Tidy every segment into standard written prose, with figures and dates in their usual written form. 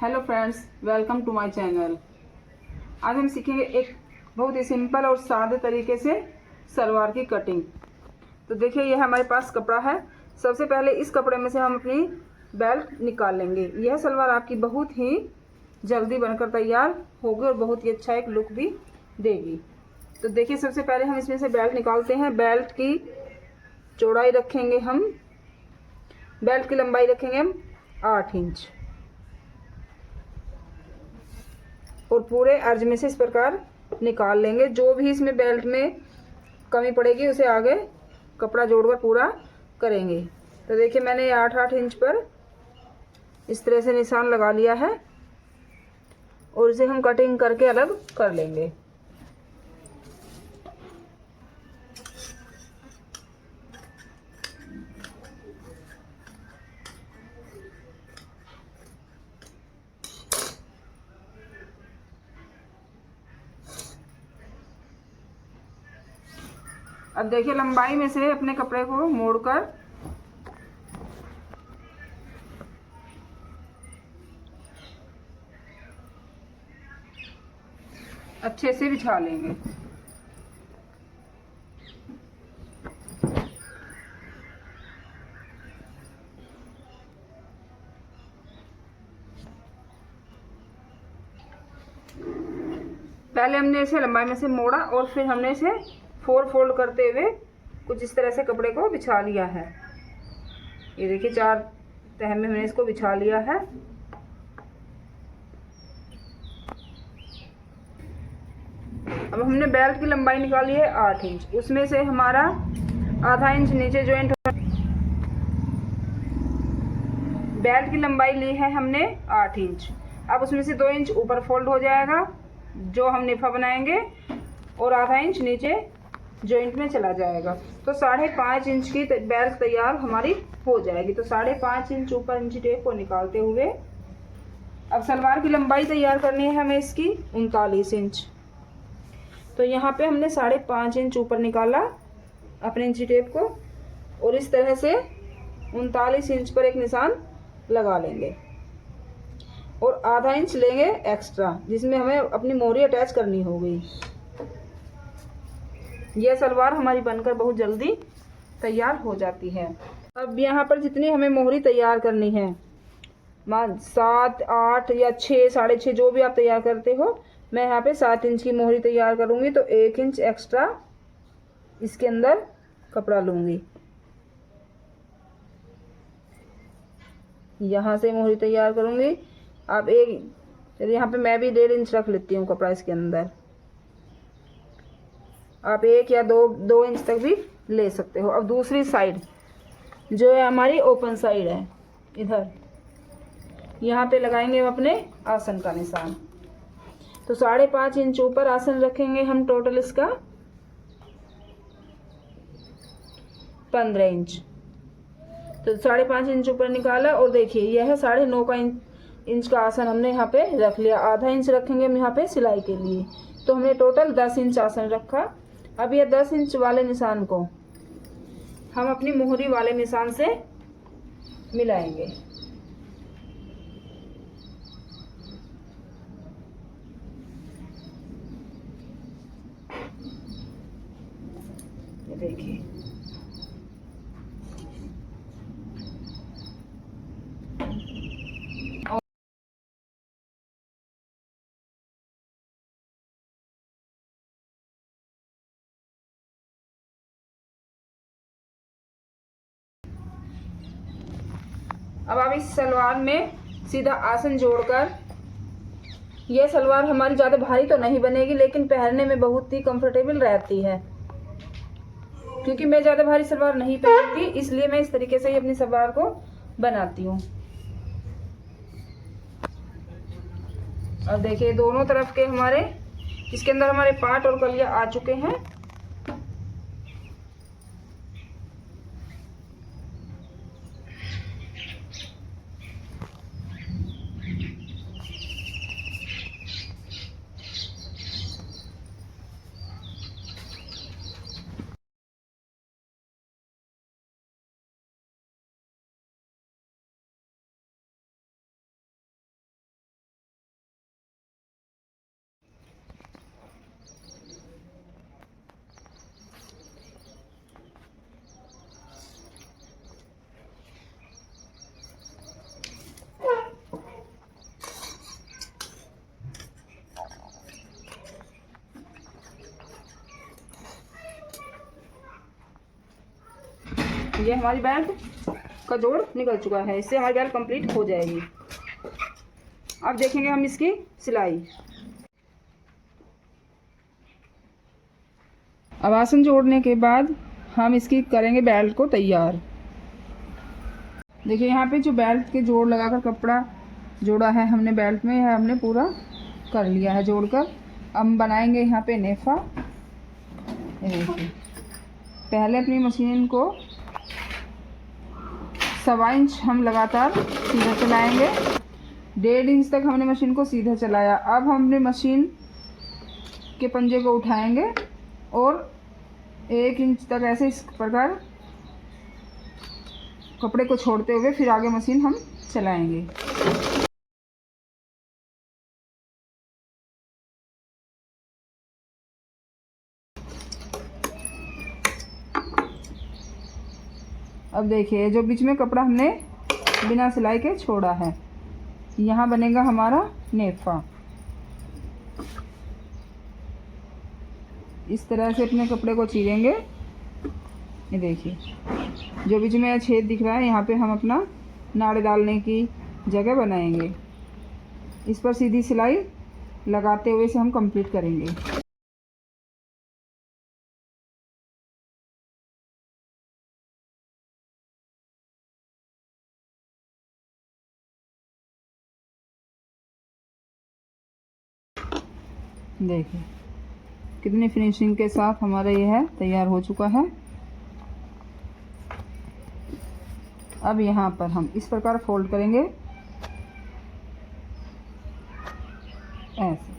Hello friends, welcome to my channel. आज हम सीखेंगे एक बहुत ही सिंपल और सादे तरीके से सलवार की कटिंग। तो देखिए, यह हमारे पास कपड़ा है। सबसे पहले इस कपड़े में से हम अपनी बेल्ट निकाल लेंगे। यह सलवार आपकी बहुत ही जल्दी बनकर तैयार होगी और बहुत ही अच्छा एक लुक भी देगी। तो देखिए, सबसे पहले हम इसमें से बेल्ट निकालते हैं। बेल्ट की चौड़ाई रखेंगे हम, बेल्ट की लंबाई रखेंगे हम 8 इंच और पूरे अर्ज में से इस प्रकार निकाल लेंगे। जो भी इसमें बेल्ट में कमी पड़ेगी उसे आगे कपड़ा जोड़कर पूरा करेंगे। तो देखिए, मैंने 8-8 इंच पर इस तरह से निशान लगा लिया है और इसे हम कटिंग करके अलग कर लेंगे। अब देखिए, लंबाई में से अपने कपड़े को मोड़कर अच्छे से बिछा लेंगे। पहले हमने इसे लंबाई में से मोड़ा और फिर हमने इसे 4 फोल्ड करते हुए कुछ इस तरह से कपड़े को बिछा लिया है। ये देखिए, 4 तह में हमने इसको बिछा लिया है। अब हमने बेल्ट की लंबाई निकाली है 8 इंच। उसमें से हमारा आधा इंच नीचे जॉइंट, बेल्ट की लंबाई ली है हमने 8 इंच। अब उसमें से 2 इंच ऊपर फोल्ड हो जाएगा जो हम निफा बनाएंगे और आधा इंच नीचे जॉइंट में चला जाएगा। तो 5.5 इंच की बेल्ट तैयार हमारी हो जाएगी। तो 5.5 इंच ऊपर इंची टेप को निकालते हुए अब सलवार की लंबाई तैयार करनी है हमें इसकी 39 इंच। तो यहाँ पे हमने 5.5 इंच ऊपर निकाला अपने इंची टेप को और इस तरह से 39 इंच पर एक निशान लगा लेंगे और आधा इंच लेंगे एक्स्ट्रा जिसमें हमें अपनी मोहरी अटैच करनी होगी। यह सलवार हमारी बनकर बहुत जल्दी तैयार हो जाती है। अब यहाँ पर जितनी हमें मोहरी तैयार करनी है, 7, 8 या 6, 6.5 जो भी आप तैयार करते हो, मैं यहाँ पे 7 इंच की मोहरी तैयार करूँगी। तो 1 इंच एक्स्ट्रा इसके अंदर कपड़ा लूँगी। यहाँ से मोहरी तैयार करूँगी। अब चलिए यहाँ पे मैं भी 1.5 इंच रख लेती हूँ कपड़ा इसके अंदर। आप 1 या 2 इंच तक भी ले सकते हो। अब दूसरी साइड जो है हमारी ओपन साइड है, इधर यहाँ पे लगाएंगे हम अपने आसन का निशान। तो 5.5 इंच ऊपर आसन रखेंगे हम। टोटल इसका 15 इंच। तो 5.5 इंच ऊपर निकाला और देखिए, यह 9.5 इंच का आसन हमने यहाँ पे रख लिया। आधा इंच रखेंगे हम यहाँ पे सिलाई के लिए। तो हमने टोटल 10 इंच आसन रखा। अब यह 10 इंच वाले निशान को हम अपनी मोहरी वाले निशान से मिलाएंगे। ये देखिए, अब आप इस सलवार में सीधा आसन जोड़कर, यह सलवार हमारी ज़्यादा भारी तो नहीं बनेगी लेकिन पहनने में बहुत ही कंफर्टेबल रहती है। क्योंकि मैं ज़्यादा भारी सलवार नहीं पहनती, इसलिए मैं इस तरीके से ही अपनी सलवार को बनाती हूँ। और देखिए, दोनों तरफ के हमारे इसके अंदर हमारे पाट और कलियाँ आ चुके हैं। ये हमारी बेल्ट का जोड़ निकल चुका है। इससे हमारी बेल्ट कंप्लीट हो जाएगी। अब देखेंगे हम इसकी सिलाई। अब आसन जोड़ने के बाद हम इसकी करेंगे बेल्ट को तैयार। देखिए यहाँ पे जो बेल्ट के जोड़ लगाकर कपड़ा जोड़ा है हमने बेल्ट में, यह हमने पूरा कर लिया है जोड़कर। अब हम बनाएंगे यहाँ पे नेफा। देखिए पहले अपनी मशीन को 1.25 इंच हम लगातार सीधा चलाएंगे। 1.5 इंच तक हमने मशीन को सीधा चलाया। अब हम अपनी मशीन के पंजे को उठाएंगे और 1 इंच तक ऐसे इस प्रकार कपड़े को छोड़ते हुए फिर आगे मशीन हम चलाएंगे। अब देखिए जो बीच में कपड़ा हमने बिना सिलाई के छोड़ा है, यहाँ बनेगा हमारा नेफा। इस तरह से अपने कपड़े को चीरेंगे। ये देखिए जो बीच में छेद दिख रहा है, यहाँ पे हम अपना नाड़े डालने की जगह बनाएंगे। इस पर सीधी सिलाई लगाते हुए इसे हम कंप्लीट करेंगे। देखिए कितनी फिनिशिंग के साथ हमारा ये है तैयार हो चुका है। अब यहाँ पर हम इस प्रकार फोल्ड करेंगे ऐसे।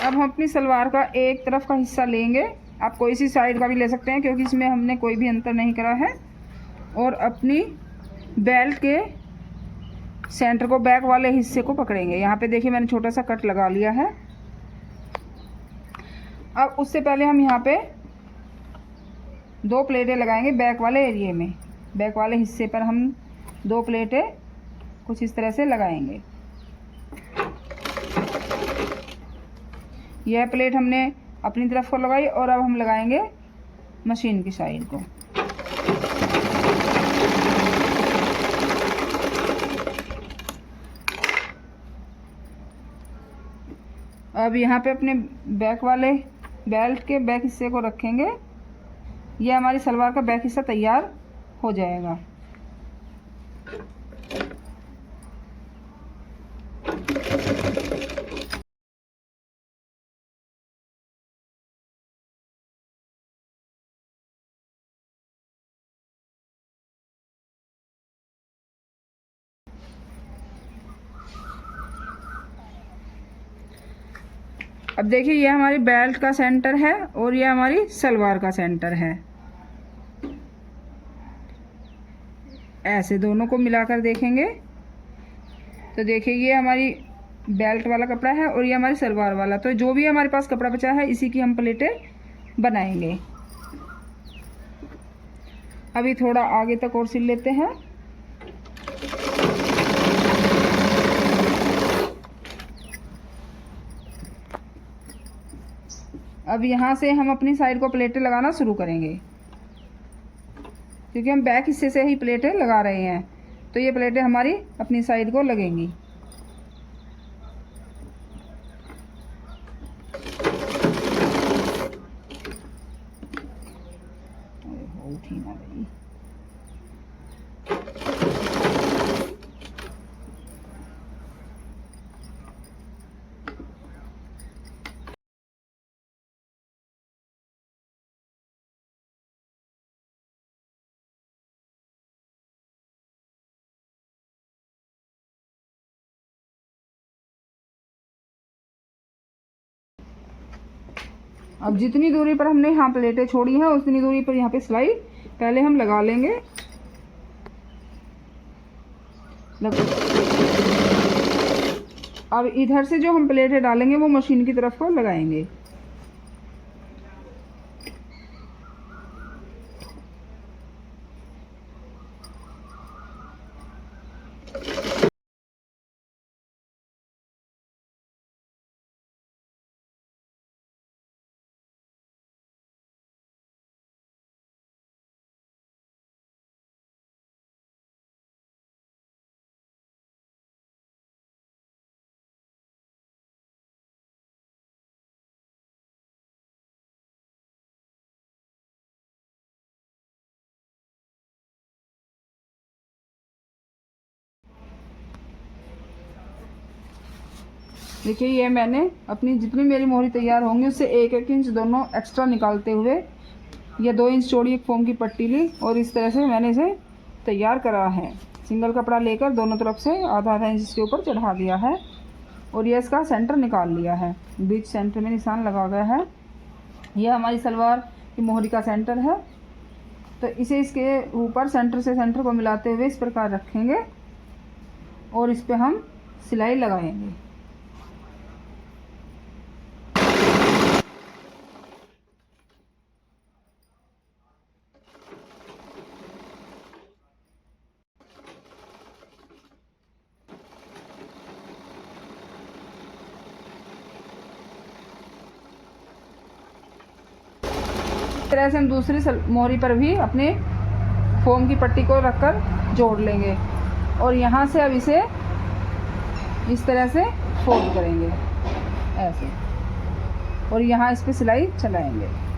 अब हम अपनी सलवार का एक तरफ का हिस्सा लेंगे। आप कोई सी साइड का भी ले सकते हैं क्योंकि इसमें हमने कोई भी अंतर नहीं करा है। और अपनी बेल्ट के सेंटर को बैक वाले हिस्से को पकड़ेंगे। यहाँ पे देखिए मैंने छोटा सा कट लगा लिया है। अब उससे पहले हम यहाँ पे 2 प्लेटें लगाएंगे बैक वाले एरिए में। बैक वाले हिस्से पर हम 2 प्लेटें कुछ इस तरह से लगाएंगे। यह प्लेट हमने अपनी तरफ को लगाई और अब हम लगाएंगे मशीन की साइड को। अब यहाँ पे अपने बैक वाले बेल्ट के बैक हिस्से को रखेंगे। यह हमारी सलवार का बैक हिस्सा तैयार हो जाएगा। अब देखिए ये हमारी बेल्ट का सेंटर है और ये हमारी सलवार का सेंटर है। ऐसे दोनों को मिलाकर देखेंगे तो देखिए ये हमारी बेल्ट वाला कपड़ा है और ये हमारी सलवार वाला। तो जो भी हमारे पास कपड़ा बचा है इसी की हम प्लेटें बनाएंगे। अभी थोड़ा आगे तक और सिल लेते हैं। अब यहाँ से हम अपनी साइड को प्लेटें लगाना शुरू करेंगे क्योंकि हम बैक हिस्से से ही प्लेटें लगा रहे हैं। तो ये प्लेटें हमारी अपनी साइड को लगेंगी। उठी ना गई। अब जितनी दूरी पर हमने यहाँ प्लेटें छोड़ी हैं उतनी दूरी पर यहाँ पे सिलाई पहले हम लगा लेंगे। अब इधर से जो हम प्लेटें डालेंगे वो मशीन की तरफ को लगाएंगे। देखिए ये मैंने अपनी जितनी मेरी मोहरी तैयार होंगी उससे 1-1 इंच दोनों एक्स्ट्रा निकालते हुए ये 2 इंच चौड़ी एक फोम की पट्टी ली और इस तरह से मैंने इसे तैयार करा है। सिंगल कपड़ा लेकर दोनों तरफ से आधा इंच इसके ऊपर चढ़ा दिया है और ये इसका सेंटर निकाल लिया है। बीच सेंटर में निशान लगा गया है। यह हमारी सलवार की मोहरी का सेंटर है। तो इसे इसके ऊपर सेंटर से सेंटर को मिलाते हुए इस प्रकार रखेंगे और इस पर हम सिलाई लगाएंगे। इस तरह से हम दूसरी मोहरी पर भी अपने फोम की पट्टी को रखकर जोड़ लेंगे और यहाँ से अब इसे इस तरह से फोल्ड करेंगे ऐसे और यहाँ इस पे सिलाई चलाएंगे।